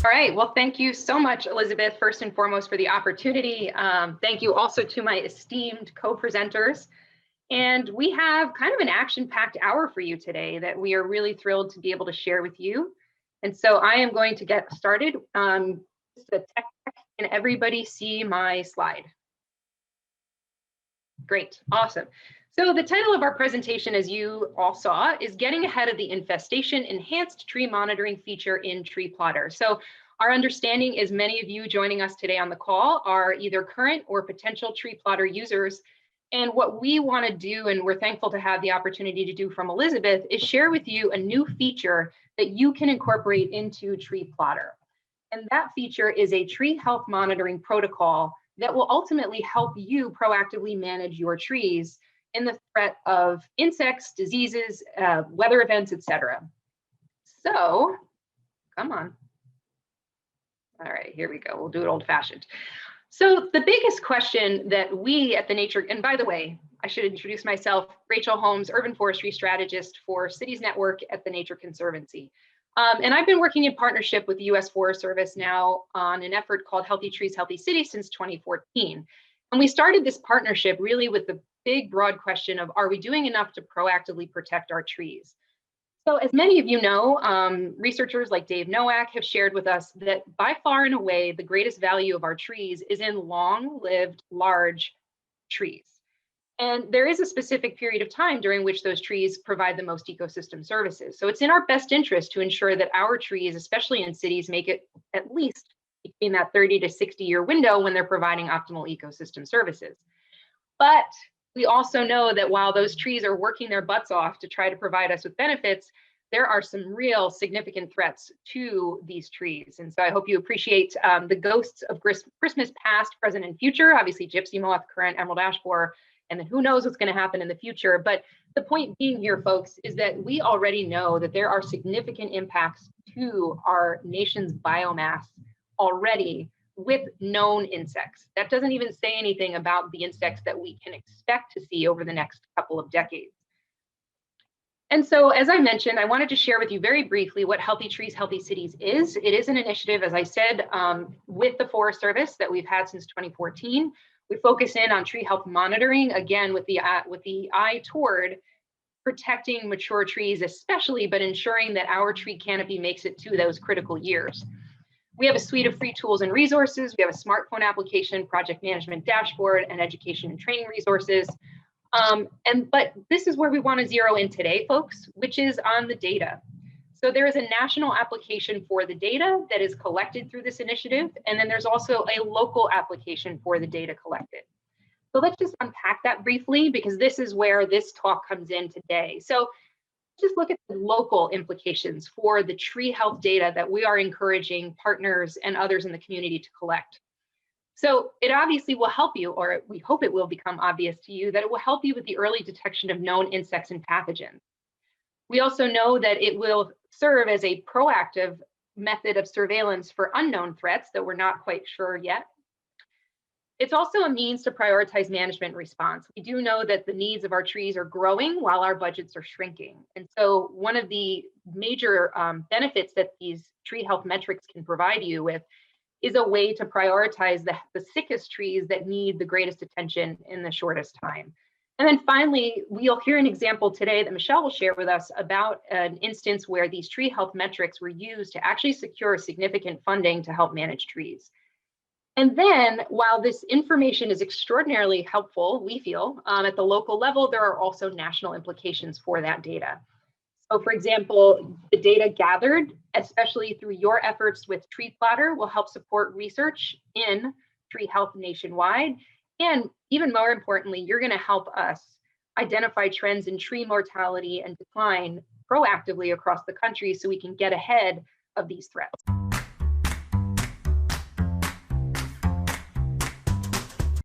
All right, well, thank you so much, Elizabeth, first and foremost for the opportunity. Thank you also to my esteemed co-presenters. And we have kind of an action-packed hour for you today that we are really thrilled to be able to share with you. And so I am going to get started. Can everybody see my slide? Great, awesome. So the title of our presentation, as you all saw, is Getting Ahead of the Infestation Enhanced Tree Monitoring Feature in Tree Plotter. So our understanding is many of you joining us today on the call are either current or potential Tree Plotter users. And what we want to do, and we're thankful to have the opportunity to do from Elizabeth, is share with you a new feature that you can incorporate into Tree Plotter. And that feature is a tree health monitoring protocol that will ultimately help you proactively manage your trees in the threat of insects, diseases, weather events, etc. So, come on. All right, here we go. We'll do it old-fashioned. So the biggest question that we at the Nature, and by the way, I should introduce myself, Rachel Holmes, Urban Forestry Strategist for Cities Network at the Nature Conservancy. And I've been working in partnership with the U.S. Forest Service now on an effort called Healthy Trees, Healthy Cities since 2014. And we started this partnership really with the big, broad question of, are we doing enough to proactively protect our trees? So as many of you know, researchers like Dave Nowak have shared with us that by far and away, the greatest value of our trees is in long-lived, large trees. And there is a specific period of time during which those trees provide the most ecosystem services. So it's in our best interest to ensure that our trees, especially in cities, make it at least between that 30 to 60 year window when they're providing optimal ecosystem services. But we also know that while those trees are working their butts off to try to provide us with benefits, there are some real significant threats to these trees. And so I hope you appreciate the ghosts of Christmas past, present, and future, obviously gypsy moth, currant, emerald ash borer, and then who knows what's going to happen in the future. But the point being here, folks, is that we already know that there are significant impacts to our nation's biomass already with known insects. That doesn't even say anything about the insects that we can expect to see over the next couple of decades. And so, as I mentioned, I wanted to share with you very briefly what Healthy Trees, Healthy Cities is. It is an initiative, as I said, with the Forest Service that we've had since 2014. We focus in on tree health monitoring, again, with the eye toward protecting mature trees, especially, but ensuring that our tree canopy makes it to those critical years. We have a suite of free tools and resources. We have a smartphone application, project management dashboard, and education and training resources. But this is where we want to zero in today, folks, which is on the data. So there is a national application for the data that is collected through this initiative, and then there's also a local application for the data collected. So let's just unpack that briefly, because this is where this talk comes in today. So just look at the local implications for the tree health data that we are encouraging partners and others in the community to collect. So it obviously will help you, or we hope it will become obvious to you, that it will help you with the early detection of known insects and pathogens. We also know that it will serve as a proactive method of surveillance for unknown threats that we're not quite sure yet. It's also a means to prioritize management response. We do know that the needs of our trees are growing while our budgets are shrinking. And so one of the major benefits that these tree health metrics can provide you with is a way to prioritize the sickest trees that need the greatest attention in the shortest time. And then finally, we'll hear an example today that Michelle will share with us about an instance where these tree health metrics were used to actually secure significant funding to help manage trees. And then, while this information is extraordinarily helpful, we feel, at the local level, there are also national implications for that data. So for example, the data gathered, especially through your efforts with Tree Plotter, will help support research in tree health nationwide. And even more importantly, you're going to help us identify trends in tree mortality and decline proactively across the country so we can get ahead of these threats.